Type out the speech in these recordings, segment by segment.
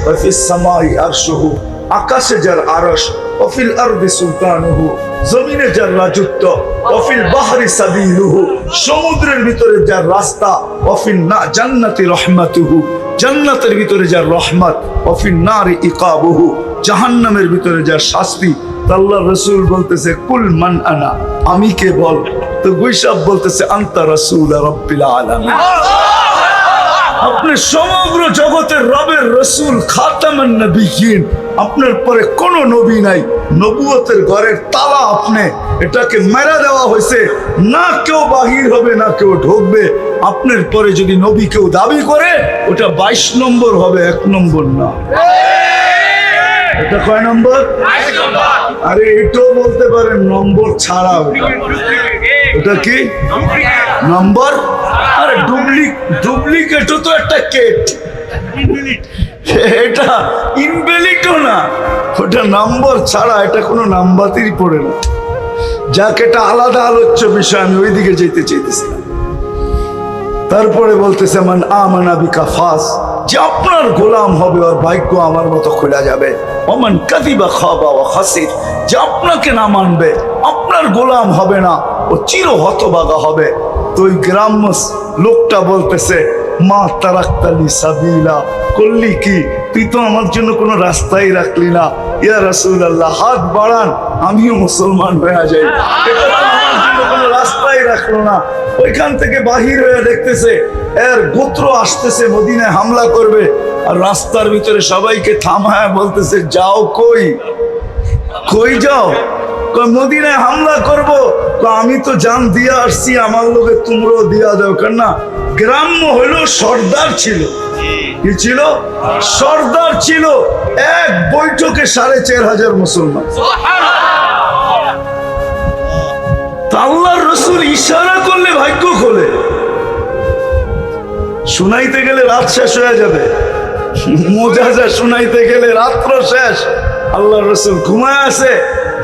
ওয়া ফিস সামাই আরশুহু, আকাশে যার আরশ, ওয়া ফিল আরদি সুলতানুহু, জমিনে যার রাজত্ব, ওয়া ফিল বাহরি সাবিলুহু, সমুদ্রের ভিতরে যার রাস্তা, ওয়া ফিন জান্নাতি রাহমাতুহু, জান্নাতের ভিতরে যার রহমত, ওয়া ফিন নারি ইকাবুহু, জাহান্নামের ভিতরে যার শাস্তি। আল্লাহর রাসূল বলতেছে কুল মান আনা, আমি কে বল। তো গুইসাব বলতেছে আনতা রাসূল রাব্বিল আলামিন, আপনি সমগ্র জগতের রবের রাসূল, খাতামান নবিয়্যিন, আপনার পরে কোনো নবী নাই, নবুয়তের ঘরের তালা আপনি, এটাকে মেরা দেওয়া হয়েছে, না কেউ বাহির হবে না কেউ ঢুকবে। আপনার পরে যদি নবী কেউ দাবি করে ওটা 22 নম্বর হবে, 1 নম্বর না। এটা কয় নম্বর? 22 নম্বর। আরে এটাও বলতে পারেন নম্বর ছাড়া, ওটা কি নম্বর? আরে ডুপ্লিকেটও তো একটা কেট, এটা ইনভ্যালিডও না, ওটা নম্বর ছাড়া, এটা কোনো নাম্বারই পড়ে না। যাক, এটা আলাদা আলোচ্য বিষয়, আমি ওইদিকে যেতে চাইতেছি না। তারপরে বলতেছে মান আমানা বিকা ফাস, যে আপনার গোলাম হবে ওর ভাগ্য আমার মতো খোলা যাবে। ওমান কাযিবা খাবা ওয়া খাসির, যে আপনাকে না মানবে আপনার গোলাম হবে না, ও চির হতভাগা হবে। তো ওই গ্রাম্য লোকটা বলতেছে মা তারাক্তালি সাবিলা, করলি কি তুই, তো আমার জন্য কোনো রাস্তাই রাখলি না। ইয়া রাসূলুল্লাহ, হাত বাড়ান আমিও মুসলমান হয়ে যাই, এটা তো আমার জন্য কোনো রাস্তাই রাখলো না। ওইখান থেকে বাহির হয়ে দেখতেছে এর গোত্র আসতেছে, মদিনায় হামলা করবে, আর রাস্তার ভিতরে সবাইকে থামায় বলতেছে যাও, কই যাও? মদিনায় হামলা করব। আমি তো জান দিয়া আসছি, আমার লোকে তোমরাও দিয়া দাও। কেন না, গ্রাম্য হইল সর্দার ছিল, কি ছিল? সর্দার ছিল। এক বৈঠকে 4500 মুসলমান। আল্লাহর রাসূল ইশারা করলে ভাগ্য খোলে। শুনাইতে গেলে রাত শেষ হয়ে যাবে, মোজাজা শুনাইতে গেলে রাত্র শেষ। আল্লাহর রাসূল ঘুমায় আছে,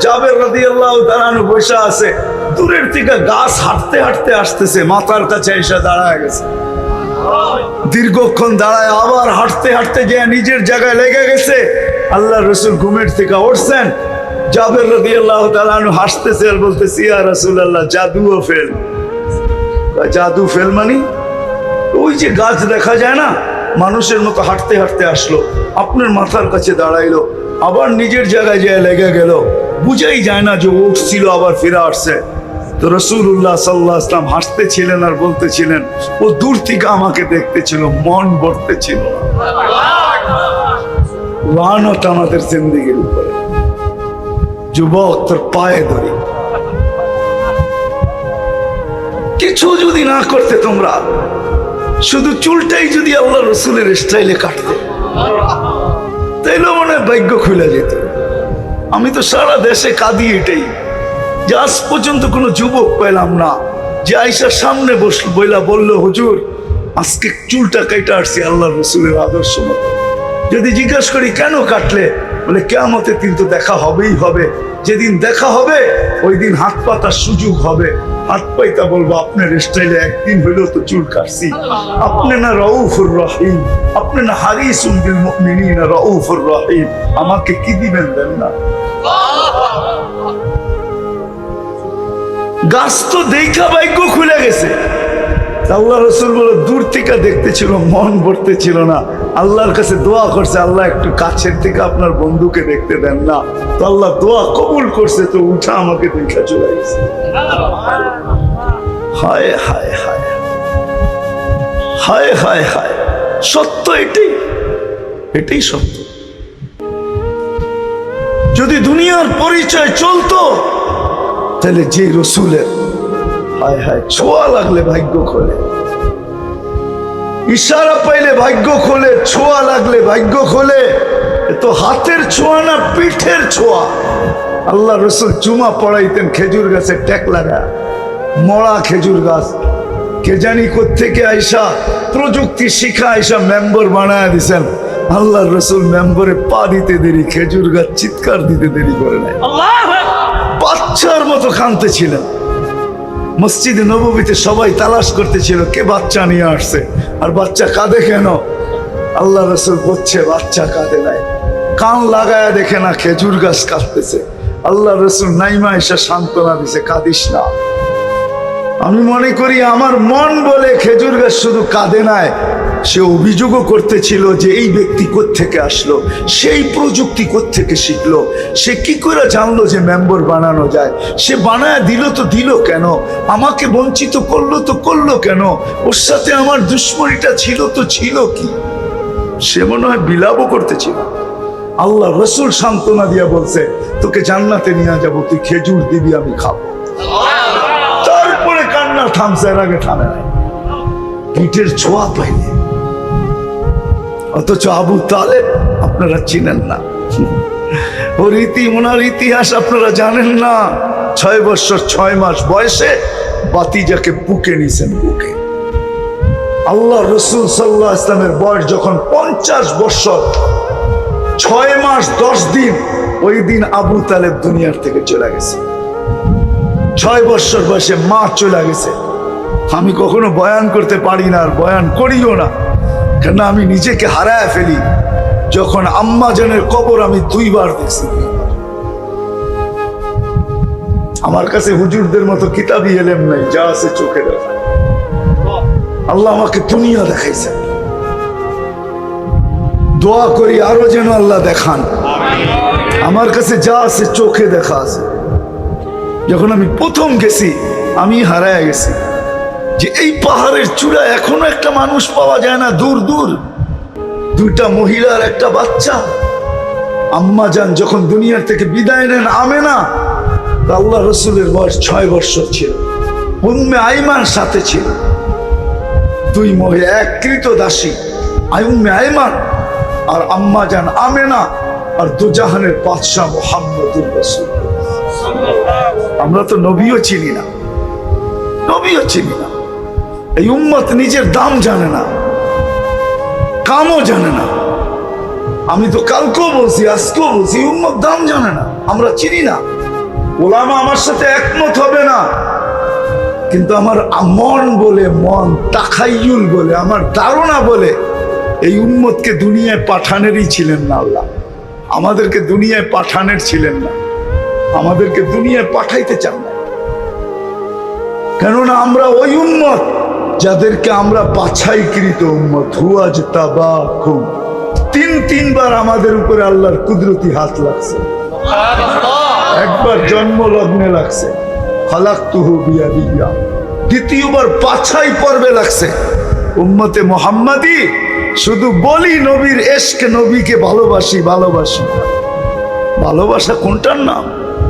জাবের রাদিয়াল্লাহু তাআলা আনহু বসে আছে, দূরের থেকে গাছ হাঁটতে হাঁটতে আসতেছে, মাথার কাছে এসে দাঁড়ায় গেছে। দীর্ঘক্ষণ দাঁড়ায় আবার হাঁটতে হাঁটতে গিয়ে নিজের জায়গায় লেগে গেছে। আল্লাহর রাসূল ঘুমের থেকে উঠছেন, জাবের রাদিয়াল্লাহু তাআলা আনহু হাসতেছে আর বলতেছে ইয়া রাসূলুল্লাহ, জাদুও ফেল। জাদু ফেল মানে ওই যে গাছ দেখা যায় না, মানুষের মতো হাঁটতে হাঁটতে আসলো, আপনার মাথার কাছে দাঁড়াইলো, আবার নিজের জায়গায় যেয়ে লেগে গেল, বুঝাই যায় না যে উঠছিল আবার ফিরে আসছে। তো রাসূলুল্লাহ সাল্লাল্লাহু আলাইহি ওয়াসাল্লাম হাসতেছিলেন আর বলতেছিলেন ও দূর থেকে আমাকে দেখতেছিল, মন ভরতেছিল। লানত আমাদের জিন্দেগির উপরে। যুবক, তোর পায়ে ধরি, কিছু যদি না করতে তোমরা, শুধু চুলটাই যদি আল্লাহ রাসূলের স্টাইলে কাটতে, তাইলে মনে হয় ভাগ্য খুলে যেত। আমি তো সারা দেশে কাঁদি এটাই, যে আজ পর্যন্ত কোনো যুবক পেলাম না যে আয়েশার সামনে বললো হুজুর আজকে চুলটা কেটে আসছি আল্লাহ রাসূলের আদর্শ মতো। যদি জিজ্ঞেস করি কেন কাটলে, বলে কিয়ামতের দিন তো দেখা হবেই হবে, যেদিন দেখা হবে ওই দিন হাত পাতার সুযোগ হবে, হাত পাইতা বলবো আপনার স্টাইলে একদিন হইলেও তো চুল কাটছি। আপনি না রাউফুর রহিম, আপনি না হারিসুন বিল মুমিনিনা রাউফুর রহিম, আমাকে কি দিবেন দেন না। গাছ তো দেখা ভাগ্য খুলে গেছে। আল্লাহ রাসূল বলে দূর থেকে দেখতেছিল, মন ভরতে ছিল না। আল্লাহর কাছে দোয়া করছে, আল্লাহ একটু কাছের থেকে আপনার বন্ধুকে দেখতে দেন না। তো আল্লাহ দোয়া কবুল করছে, তো উঠা আমাকে দেখা চলে গেছে। হায় হায় হায় হায় হায় হায়, সত্য এটাই সত্য। যদি দুনিয়ার পরিচয় চলতো, তাহলে যে রসুলের হায় হায় ছোঁয়া লাগলে ভাগ্য খোলে, ইশারা পাইলে ভাগ্য খোলে, ছোঁয়া লাগলে ভাগ্য খোলে। তো হাতের ছোঁয়া না, পিঠের ছোঁয়া। আল্লাহ রসুল জুমা পড়াইতেন খেজুর গাছের ট্যাক লাগা, মরা খেজুর গাছ। কে জানি কোত্থেকে আইসা প্রযুক্তি শিখা আইসা মেম্বার বানায় দিছেন। আল্লাহ রসুল মেম্বারে পা দিতে দেরি, খেজুর গাছ চিৎকার দিতে দেরি করে নাই, বাচ্চার মতো কাঁদতেছিলেন। মসজিদে নববীতে সবাই তালাশ করতেছিল কে বাচ্চা নিয়ে আসছে, আর বাচ্চা কাঁদে কেন। আল্লাহ রসুল বলছে বাচ্চা কাঁদে নাই, কান লাগায় দেখে না খেজুর গাছ কাঁদতেছে। আল্লাহ রসুল নাইমা এসে সান্ত্বনা দিছে, কাঁদিস না। আমি মনে করি আমার মন বলে খেজুর গাছ শুধু কাঁদে নাই, সে অভিযোগও করতেছিল যে এই ব্যক্তি কোত্থেকে আসলো, সেই প্রযুক্তি কোত্থেকে শিখলো, সে কি করে জানলো যে মেম্বার বানানো যায়, সে বানায় দিল তো দিল কেন, আমাকে বঞ্চিত করলো তো করলো কেন, ওর সাথে আমার দুশ্মনীটা ছিল তো ছিল কি। সে মনে হয় বিলাপও করতেছিল। আল্লাহ রসুল সান্ত্বনা দিয়া বলছে, তোকে জান্নাতে নিয়ে যাবো, তুই খেজুর দিবি, আমি খাবো। তারপরে কান্না থামছে, এর আগে থামে নাই, পিঠের ছোঁয়া পাইনি। অথচ আবু তালেব আপনারা চিনেন না, ওর ওনার ইতিহাস আপনারা জানেন না। 6 বছর 6 মাস বয়সে বাতিজাকে বুকে নিছেন, বুকে। আল্লাহ রসুল সাল্লাল্লাহু আলাইহি ওয়াসাল্লামের বয়স যখন 50 বছর 6 মাস 10 দিন, ওই দিন আবু তালেব দুনিয়ার থেকে চলে গেছে। 6 বছর বয়সে মা চলে গেছে। আমি কখনো বয়ান করতে পারি না, আর বয়ান করিও না, কেন আমি নিজেকে হারায় ফেলি। যখন আম্মা জানের কবর আমি 2 বার দেখছি। আমার কাছে হুজুরদের মতো কিতাবি এলেম নাই, যা আছে চোখে দেখা। আল্লাহ আমাকে দুনিয়া দেখাইছে, দোয়া করি আরো যেন আল্লাহ দেখান। আমার কাছে যা আছে চোখে দেখা আছে। যখন আমি প্রথম গেছি আমি হারায় গেছি যে এই পাহাড়ের চূড়ায় এখনো একটা মানুষ পাওয়া যায় না, দূর দূর 2টা মহিলা আর একটা বাচ্চা। আম্মা জান যখন দুনিয়ার থেকে বিদায় নেন আমেনা, আল্লাহ রসুলের বয়স 6 বছর ছিল। উম্মে আইমান সাথে ছিল, 2 মহিলা, এক কৃতদাসী উম্মে আইমান আর আম্মা জান আমেনা, আর দুজাহানের বাদশাহ মুহাম্মদুর রাসূলুল্লাহ। আমরা তো নবীও চিনি না, নবীও চিনি না। এই উম্মত নিজের দাম জানে না, কামও জানে না। আমি তো কালকেও বলছি, আজকেও বলছি, উম্মত দাম জানে না, আমরা চিনি না। ওলামা আমার সাথে একমত হবে না, কিন্তু আমার মন বলে, মন তাখাইয়ুল বলে, আমার ধারণা বলে এই উম্মতকে দুনিয়ায় পাঠানেরই ছিলেন না আল্লাহ। আমাদেরকে দুনিয়ায় পাঠানের ছিলেন না, আমাদেরকে দুনিয়ায় পাঠাইতে চান না। কেননা আমরা ওই উম্মত যাদেরকে আমরা বাছাইকৃত উম্মত। হুয়াজতাবাকুম, 3বার আমাদের উপরে আল্লাহর কুদরতি হাত লাগছে। একবার জন্ম লগ্নে লাগছে, খালাকতুহু বিয়াদিয়া। দ্বিতীয়বার বাছাই পর্বে লাগছে। উম্মতে মুহাম্মাদি শুধু বলি নবীর এশকে, নবীকে ভালোবাসি ভালোবাসি। ভালোবাসা কোনটার নাম?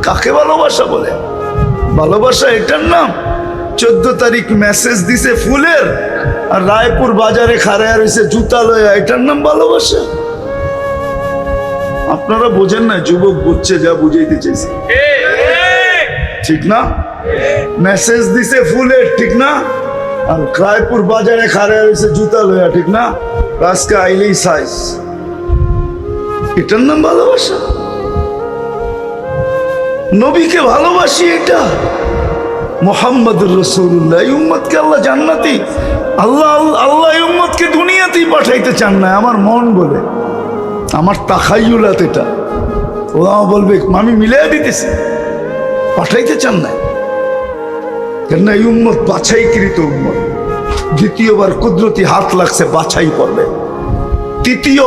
কাকে ভালোবাসা বলে? ভালোবাসা এটার নাম 14 তারিখ মেসেজ দিছে ফুলের, আর রায়পুর বাজারে খাড়ায় রয়েছে জুতা লয়া, এটার নাম ভালোবাসা? আপনারা বোঝেন না, যুবক বুঝছে যা বুঝাইতে চাইছে, ঠিক না? মেসেজ দিছে ফুলের, ঠিক না? আর রায়পুর বাজারে খাড়ায় রয়েছে জুতা লয়া, ঠিক না? আজকে আইলেই সাইজ, এটার নাম ভালোবাসা? নবীকে ভালোবাসি, এটা মুহাম্মদুর রাসূলুল্লাহ। এই উম্মতকে আল্লাহ জান্নাতি, আল্লাহ এই উম্মতকে দুনিয়াতেই পাঠাইতে চান না। আমার মন বলে, আমার তাখাইয়ুলাত এটা। ওলামা বলবে আমি মিলিয়ে দিতেছি, পাঠাইতে চান না। কেন এই উম্মত বাছাইকৃত উম্মত। দ্বিতীয়বার কুদরতি হাত লাগছে বাছাই পড়বে। তৃতীয়,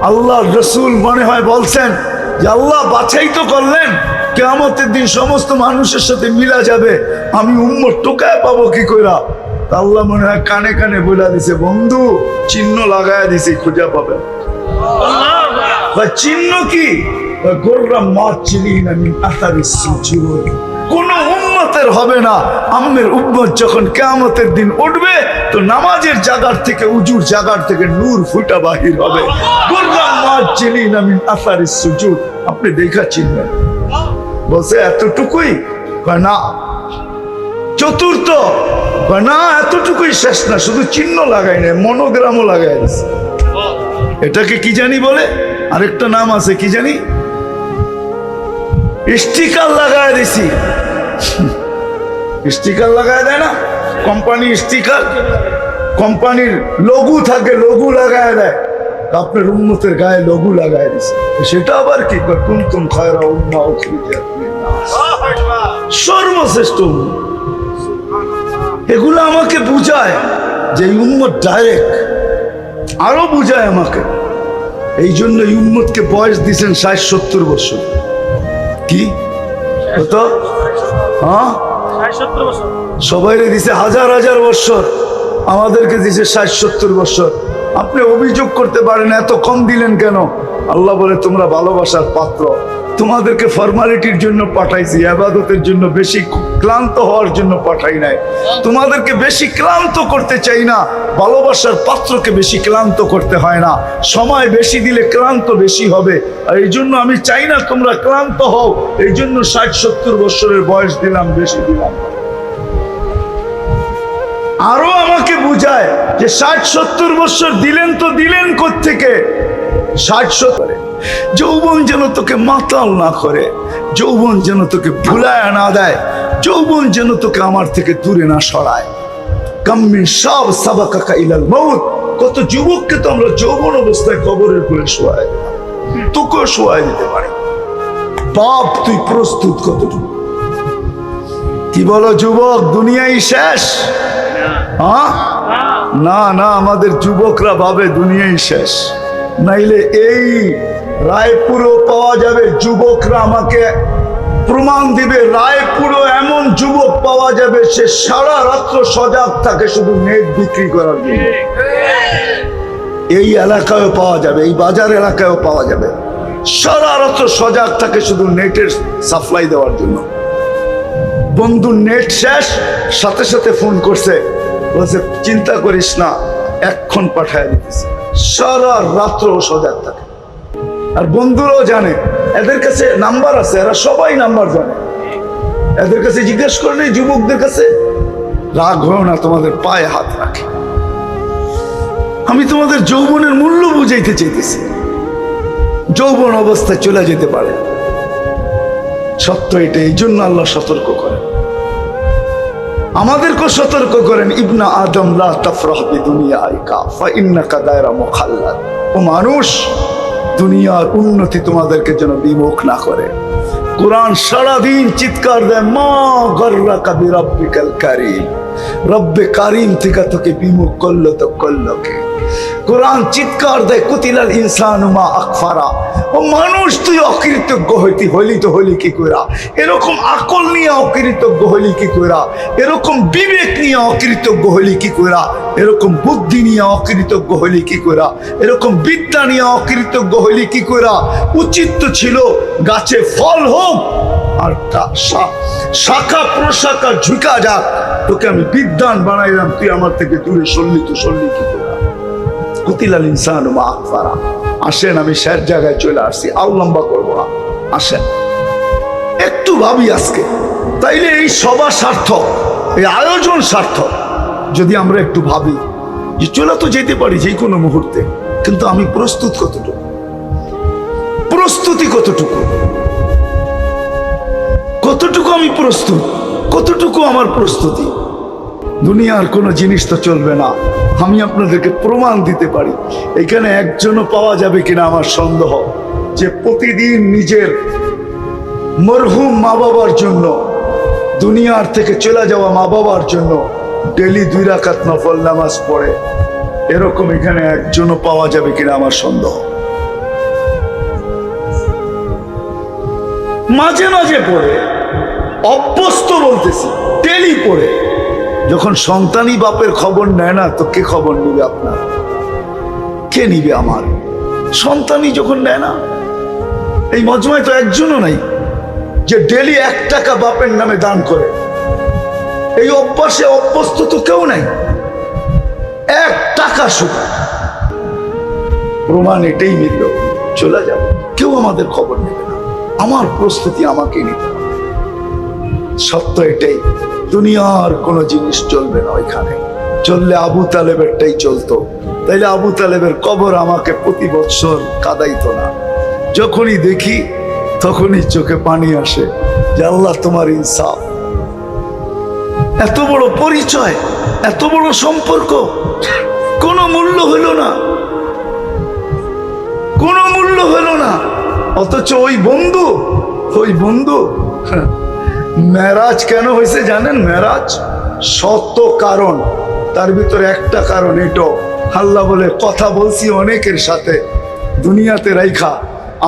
আল্লাহ রসুল মনে হয় বলছেন যে আল্লাহ বাছাই তো করলেন, কিয়ামতের দিন সমস্ত মানুষের সাথে মিলা যাবে, আমি উম্মত টোকায় পাবো কি কইরা? আল্লাহ মনে হয় কানে কানে বলে দিছে, বন্ধু চিহ্ন লাগায় দিছে, খুঁজে পাবে। চিহ্ন কি? কোন উম্মতের হবে না। আম্মের উম্মত যখন কিয়ামতের দিন উঠবে, তো নামাজের জায়গার থেকে, উজুর জায়গার থেকে নূর ফুটা বাহির হবে। আপনি দেখা চিনবেন। বলছে এতটুকুই? না। চতুর্থ, না এতটুকুই শেষ না, শুধু চিহ্ন লাগাই না, মনোগ্রামও লাগাই আছে। এটাকে কি জানি বলে, আরেকটা নাম আছে, কি জানি, স্টিকার লাগায় দিছি। স্টিকার লাগায় দেয় না কোম্পানি, স্টিকার কোম্পানির লঘু থাকে, লঘু লাগায় দেয়, আপনার উম্মতের গায়ে লঘু লাগায় দিছে, সেটা আবার কি? কুনতুম খায়রা উম্মাহ উখরিজাত লিন-নাস, সর্বশ্রেষ্ঠ উম্মত। এগুলো আমাকে বুঝায় যে এই উম্মত ডাইরেক্ট, আরো বুঝায় আমাকে। এই জন্য এই উম্মতকে বয়স দিয়েছেন 60-70 বছর। কি কত? হ্যাঁ, সবাইরে দিছে হাজার হাজার বছর, আমাদেরকে দিছে 60-70 বছর। আপনি অভিযোগ করতে পারেন এত কম দিলেন কেন? আল্লাহ বলে তোমরা ভালোবাসার পাত্র, তোমাদেরকে ফর্মালিটির জন্য পাঠাইছি, ইবাদতের জন্য, বেশি ক্লান্ত হওয়ার জন্য পাঠাই নাই। তোমাদেরকে বেশি ক্লান্ত করতে চাই না, ভালোবাসার পাত্রকে বেশি ক্লান্ত করতে হয় না। সময় বেশি দিলে ক্লান্ত বেশি হবে, আর এই জন্য আমি চাই না তোমরা ক্লান্ত হও। এই জন্য 60-70 বছরের বয়স দিলাম, বেশি দিলাম। আরো আমাকে বুঝায় যে 60-70 বছর দিলেন তো দিলেন কোত্থেকে? 60-70 যৌবন যেন তোকে মাতাল না করে, যৌবন যেন তোকে ভুলায় না দেয়, যৌবন যেন তোকে আমার থেকে দূরে না সরায়। কাম্মিন শাব সাবাকাকা ইলাল মাউত, কত যুবককে তো আমরা যৌবন অবস্থায় কবরের কোলে শোয়াই দিলাম, তোকেও শোয়াই দিতে পারি। বাপ তুই প্রস্তুত কতটুকু? কি বলো যুবক, দুনিয়াই শেষ? হ্যাঁ, না না, আমাদের যুবকরা ভাবে দুনিয়াই শেষ। নাইলে এই রায়পুরও পাওয়া যাবে যুবকরা, আমাকে প্রমাণ দিবে। রায়পুরও এমন যুবক পাওয়া যাবে, সে সারা রাত্র সজাগ থাকে শুধু নেট বিক্রি করার জন্য। এই এলাকায়ও পাওয়া যাবে, এই বাজার এলাকায়ও পাওয়া যাবে, সারা রাত্র সজাগ থাকে শুধু নেটের সাপ্লাই দেওয়ার জন্য। বন্ধুর নেট শেষ, সাথে সাথে ফোন করছে, বলছে চিন্তা করিস না, এক্ষণ পাঠায় দিতেছি। সারা রাত্র সজাগ থাকে। আর বন্ধুরাও জানে, এদের কাছে নাম্বার আছে, এরা সবাই নাম্বার জানে। এদের কাছে জিজ্ঞেস করলে, যুবকদের কাছে, রাগ হয় না, তোমাদের পায়ে হাত রাখে। আমি তোমাদের যৌবনের মূল্য বুঝাইতে চাইতেছি। যৌবন অবস্থায় চলে যেতে পারে, সত্য এটা। এই জন্য আল্লাহ সতর্ক করেন, আমাদেরকেও সতর্ক করেন, ইবনা আদম লা তাফরাহ বিদুনিয়াইকা ফাইন্নাকা দায়রা মুখাল্লাদ। ও মানুষ, দুনিয়ার উন্নতি তোমাদেরকে যেন বিমুখ না করে। কোরআন সারাদিন চিৎকার দেয়, মা গররাকা বিরাব্বিকাল কারীম, রব্বে কারীম থেকে তোকে বিমুখ করলো তো করলো কে? কোরআন চিৎকার দেয়, কুতিলাল ইনসানু মা আকফারা। ও মানুষ, তুই অকৃতজ্ঞ হলি তো হলি কি কইরা? এরকম আকল নিয়ে অকৃতজ্ঞ হলি কি কইরা? এরকম বিবেক নিয়ে অকৃতজ্ঞ হলি কি কইরা? এরকম বুদ্ধি নিয়ে অকৃতজ্ঞ হলি কি কইরা? এরকম বিদ্যা নিয়ে অকৃতজ্ঞ হলি কি কইরা? উচিত তো ছিল গাছে ফল হোক আর শাখা প্রশাখা ঝুঁকা যাক, তোকে আমি বিদ্বান বানাইলাম, তুই আমার থেকে দূরে সরলি তো সরলি কি কইরা? কুতিলাল ইনসানু মা আকফারা। আসেন, আমি শেষ জায়গায় চলে আসছি, আর লম্বা করবো না। আসেন একটু ভাবি আজকে, তাইলে এই সভা সার্থক, এই আয়োজন সার্থক। যদি আমরা একটু ভাবি যে চলে তো যেতে পারি যে কোনো মুহূর্তে, কিন্তু আমি প্রস্তুত কতটুকু, প্রস্তুতি কতটুকু, কতটুকু আমি প্রস্তুত, কতটুকু আমার প্রস্তুতি। দুনিয়ার কোনো জিনিস তো চলবে না। আমি আপনাদেরকে প্রমাণ দিতে পারি, এখানে একজনও পাওয়া যাবে কিনা আমার সন্দেহ, যে প্রতিদিন নিজের মরহুম মা বাবার জন্য, দুনিয়ার থেকে চলে যাওয়া মা বাবার জন্য ডেলি 2 রাকাত নফল নামাজ পড়ে। এরকম এখানে একজনও পাওয়া যাবে কিনা আমার সন্দেহ। মাঝে মাঝে পড়ে, অভ্যস্ত বলতেছি, ডেলি পড়ে। যখন সন্তানই বাপের খবর নেয় না, তো কে খবর নিবে আপনার? কে নিবে আমার? সন্তানই যখন নেয় না। এই মজমায় তো একজনও নাই যে ডেলি 1 টাকা বাপের নামে দান করে। এই অভ্যাসে অভ্যস্ত তো কেউ নাই। 1 টাকা শুধু, প্রমাণ এটাই মিলল, চলে যাবে, কেউ আমাদের খবর নেবে না। আমার প্রস্তুতি আমাকে নিতে হবে। সত্য এটাই, দুনিয়ার কোনো জিনিস চলবে না ওইখানে। চললে আবু তালেবেরটাই চলতো, তাইলে আবু তালেবের কবর আমাকে প্রতি বছর কাঁদাইতো না। যখনই দেখি তখনই চোখে পানি আসে যে আল্লাহ তোমার ইনসাফ। এত বড় পরিচয়, এত বড় সম্পর্ক, কোনো মূল্য হইল না, কোনো মূল্য হইল না। অথচ ওই বন্ধু মেরাজ কেন হয়েছে জানেন? মেরাজ শত কারণ, তার ভিতরে একটা কারণ এটো, আল্লাহ বলে কথা বলছি অনেকের সাথে দুনিয়াতে রাইখা,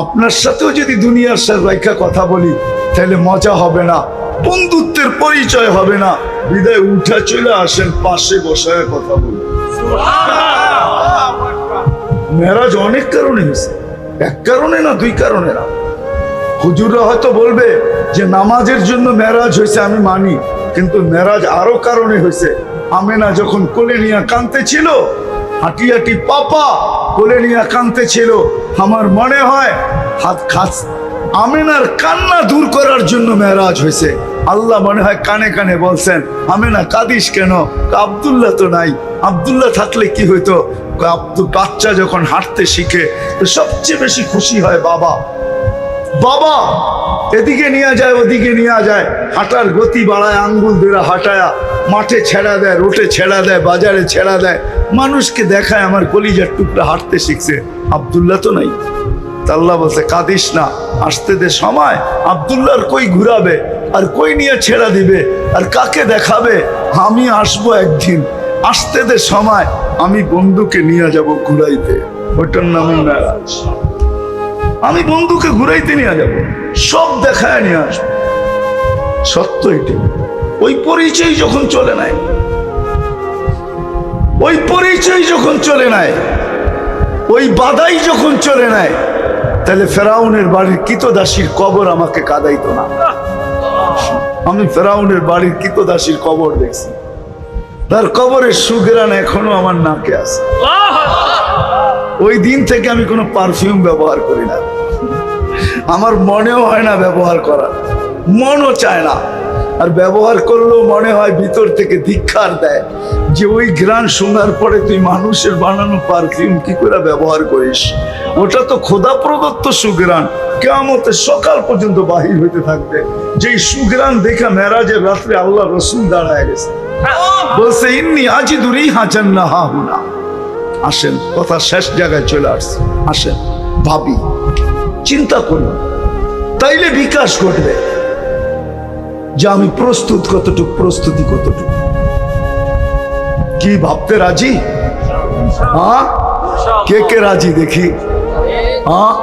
আপনার সাথেও যদি দুনিয়ার সাথে রাইখা কথা বলি তাহলে মজা হবে না, বন্ধুত্বের পরিচয় হবে না, বিদায় উঠা চলে আসেন পাশে বসায় কথা বলি। মেরাজ অনেক কারণে হয়েছে, এক কারণে না, দুই কারণে না। হুজুররা হয়তো বলবে যে নামাজের জন্য মেরাজ হয়েছে, আমি মানি, কিন্তু মেরাজ আরো কারণে হয়েছে। আমেনা যখন কোলে নিয়ে কাঁদতে ছিল, হাঁটি হাঁটি পাপা কোলে নিয়ে কাঁদতে ছিল, আমার মনে হয় হাত খাস আমেনার কান্না দূর করার জন্য মেরাজ হয়েছে। আল্লাহ মনে হয় কানে কানে বলছেন, আমেনা কাঁদিস কেন? আব্দুল্লাহ তো নাই, আব্দুল্লাহ থাকলে কি হইতো? বাচ্চা যখন হাঁটতে শিখে তো সবচেয়ে বেশি খুশি হয় বাবা। বাবা এদিকে নিয়ে যায়, ওদিকে নিয়ে যায়, হাঁটার গতি বাড়ায়, আঙ্গুল ধরে হাঁটায়া মাঠে ছেড়া দেয়, রোটে ছেড়া দেয়, বাজারে ছেড়া দেয়, মানুষকে দেখায় আমার কলিজার টুকরা হাঁটতে শিখছে। আব্দুল্লাহ তো নাই। আল্লাহ বলছে কাঁদিস না, আসতে দে সময়। আব্দুল্লাহর কই ঘুরাবে, আর কই নিয়ে ছেড়া দিবে, আর কাকে দেখাবে? আমি আসবো একদিন, আসতে দে সময়, আমি বন্ধুকে নিয়ে যাব ঘুরাইতে। ওটার নামই মেরাজ। আমি বন্ধুকে ঘুরাইতে নিয়ে যাব, সব দেখায় নিয়ে আসবো। সত্য এটি। ওই পরিচয় যখন চলে নাই, ওই পরিচয় যখন চলে নাই, ওই বাধাই যখন চলে নাই, তাহলে ফেরাউনের বাড়ির কৃতদাসীর কবর আমাকে কাঁদাইতো না। আমি ফেরাউনের বাড়ির কৃতদাসীর কবর দেখছি, তার কবরের সুঘ্রাণ এখনো আমার নাকে আছে। ওই দিন থেকে আমি কোনো পারফিউম ব্যবহার করি না, আমার মনেও হয় না ব্যবহার করার, মনও চায় না। আর ব্যবহার করলেও মনে হয় ভিতর থেকে ধিক্কার দেয় যে ওই ঘ্রাণ শোনার পরে তুই মানুষের বানানো পারফিউম কি করে ব্যবহার করিস? ওটা তো খোদা প্রদত্ত সুঘ্রাণ, কিয়ামতের সকাল পর্যন্ত বাহির হইতে থাকবে। যেই সুঘ্রাণ দেখা মেরাজের রাত্রে আল্লাহ রসুল দাঁড়ায় গেছে, বলছে ইন্নি আজিদু রিহা জান্নাহা হুনা। আসেন, কথা শেষ জায়গায় চলে আসছে, আসেন ভাবি, চিন্তা করুন, তাইলে বিকাশ ঘটবে যে আমি প্রস্তুত কতটুকু, প্রস্তুতি কতটুকু। কি ভাবতে রাজি? হ্যাঁ, কে কে রাজি দেখি? হ্যাঁ,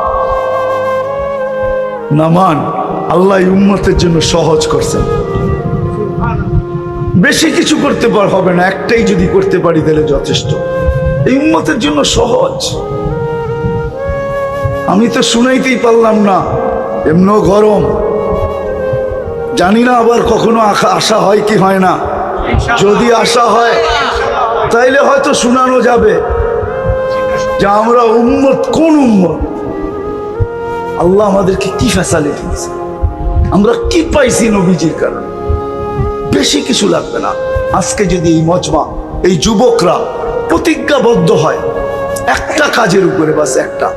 নামান আল্লাহ উম্মতের জন্য সহজ করছেন। বেশি কিছু করতে হবে না, একটাই যদি করতে পারি তাহলে যথেষ্ট। এই উম্মতের জন্য সহজ। আমি তো শুনাইতেই পারলাম না, এমন গরম, জানি না আবার কখনো আশা হয় কি হয় না। যদি আশা হয় তাইলে হয়তো শোনানো যাবে যে আমরা উম্মত, কোন উম্মত, আল্লাহ আমাদেরকে কি ফ্যাসিলিটি দিয়েছে, আমরা কি পাইছি নবীজির কারণে। বেশি কিছু লাগবে না। আজকে যদি এই মজমা, এই যুবকরা প্রতিজ্ঞাবদ্ধ হয় একটা কাজের উপরে, বাস একটা,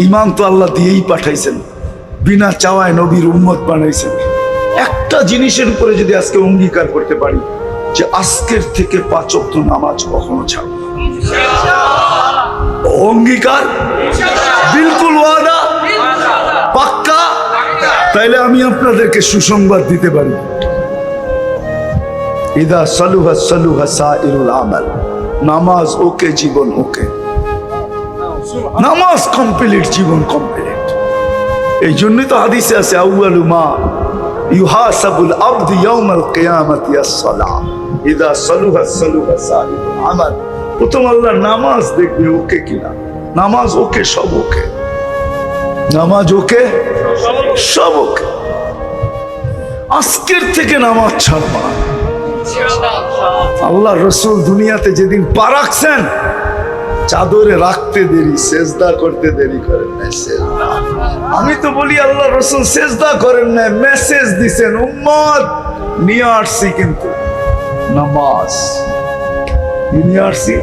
ইমান তো আল্লাহ দিয়েই পাঠাইছেন, বিনা চাওয়ায় নবীর উম্মত বানাইছেন। একটা জিনিসের উপরে যদি আজকে অঙ্গীকার করতে পারি যে আজকের থেকে 5 ওয়াক্ত নামাজ কখনো ছাড়ব না, অঙ্গীকার বিলকুল, ওয়াদা পাক্কা, তাইলে আমি আপনাদেরকে সুসংবাদ দিতে পারি, ইদা সালুহা সালুহা সাইরুল আমাল। নামাজ ওকে, জীবন ওকে। নামাজ কমপ্লিট, জীবন কমপ্লিট। এই জন্যই তো হাদিসে আছে আউয়ালু মা ইউহাসাবুল আবদু ইয়াউমাল কিয়ামাতি আস-সালাহ ইদা সালুহা সালুহা সাইরুল আমাল। প্রথম আল্লাহ নামাজ দেখবে ওকে কিনা। নামাজ ওকে, সব ওকে, নামাজ ওকে, সব ওকে। আজকের থেকে নামাজ ছাড়বা না। আল্লাহ রসুল দুনিয়াতে যেদিন পা রাখছেন, চাদরে রাখতে দেরি, সেজদা করতে দেরি করেন না। আমি তো বলি আল্লাহ রসুল সেজদা করেন না, মেসেজ দিছেন উম্মত নিয়ে আসছি, কিন্তু নামাজ নিয়ে আসছি,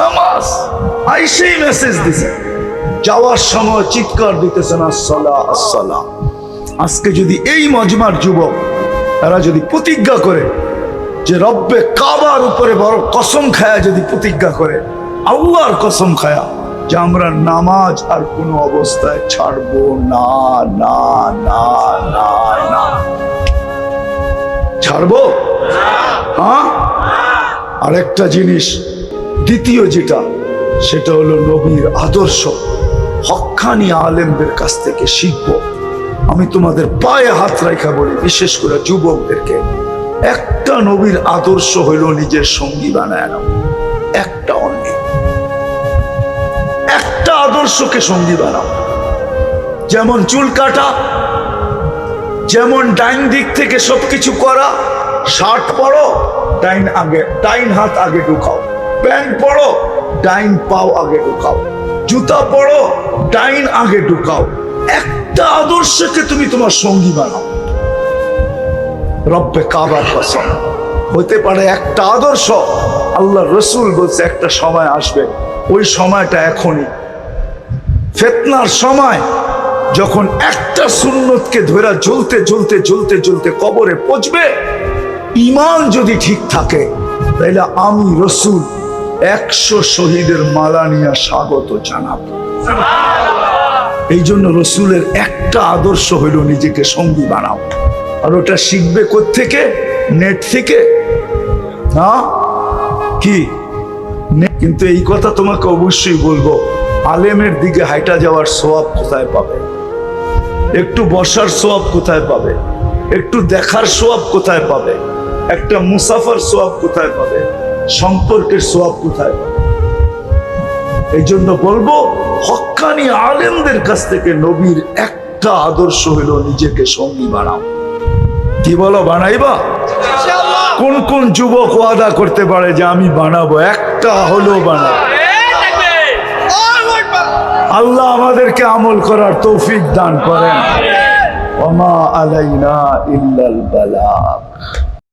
নামাজ আইসেই মেসেজ দিছেন। যাওয়ার সময় চিৎকার দিতেছেন আসসালাহ আসসালাহ। আজকে যদি এই মজমার যুবক তারা যদি প্রতিজ্ঞা করে যে রব্বে কাবার উপরে বড় কসম খায়া যদি প্রতিজ্ঞা করে, আল্লাহর কসম খায়া, যে আমরা নামাজ আর কোনো অবস্থায় ছাড়বো না, না, না, না, না। ছাড়বো? হ্যাঁ। আরেকটা জিনিস, দ্বিতীয় যেটা, সেটা হলো নবীর আদর্শ। হক্কানি আলেমদের কাছ থেকে শিখবো। আমি তোমাদের পায়ে হাত রাখা বলি, বিশেষ করে যুবকদেরকে, একটা নবীর আদর্শ হইল নিজের সঙ্গী বানায় নাও। একটা অনলি, একটা আদর্শকে সঙ্গী বানাও। যেমন চুল কাটা, যেমন ডাইন দিক থেকে সবকিছু করা, শার্ট পরো ডাইন হাত আগে ঢুকাও, প্যান্ট পরো ডাইন পাও আগে ঢুকাও, জুতা পরো ডাইন আগে ঢুকাও। একটা আদর্শকে তুমি তোমার সঙ্গী বানাও। রব্বে কাবার কসম, হতে পারে একটা আদর্শ। আল্লাহ রসুল বলছে একটা সময় আসবে, ওই সময়টা এখনই, ফিতনার সময়, যখন একটা সুন্নতকে ধরে জ্বলতে জ্বলতে জ্বলতে জ্বলতে কবরে পৌঁছবে। ঈমান যদি ঠিক থাকে, তাহলে আমি রসুল 100 শহীদের মালা নিয়ে স্বাগত জানাব। এই জন্য রসুলের একটা আদর্শ হইল নিজেকে সঙ্গী বানাও। আর ওটা শিখবে কোত্থেকে? নেট থেকে না কি? কিন্তু এই কথা তোমাকে অবশ্যই বলবো, আলেমের দিকে হাইটা যাওয়ার সওয়াব কোথায় পাবে? একটু বসার সওয়াব কোথায় পাবে? একটু দেখার সওয়াব কোথায় পাবে? একটা মুসাফার সওয়াব কোথায় পাবে? সম্পর্কের সওয়াব কোথায় পাবে? এই জন্য বলবো, হক্কানি আলেমদের কাছ থেকে নবীর একটা আদর্শ হলো নিজেকে সঙ্গী বানাও। কি বলো, বানাইবা? কোন কোন যুবক ওয়াদা করতে পারে যে আমি বানাবো? একটা হলো বানাবো। আল্লাহ আমাদেরকে আমল করার তৌফিক দান করেন। ওমা আলাইনা ইল্লাল বালাগ।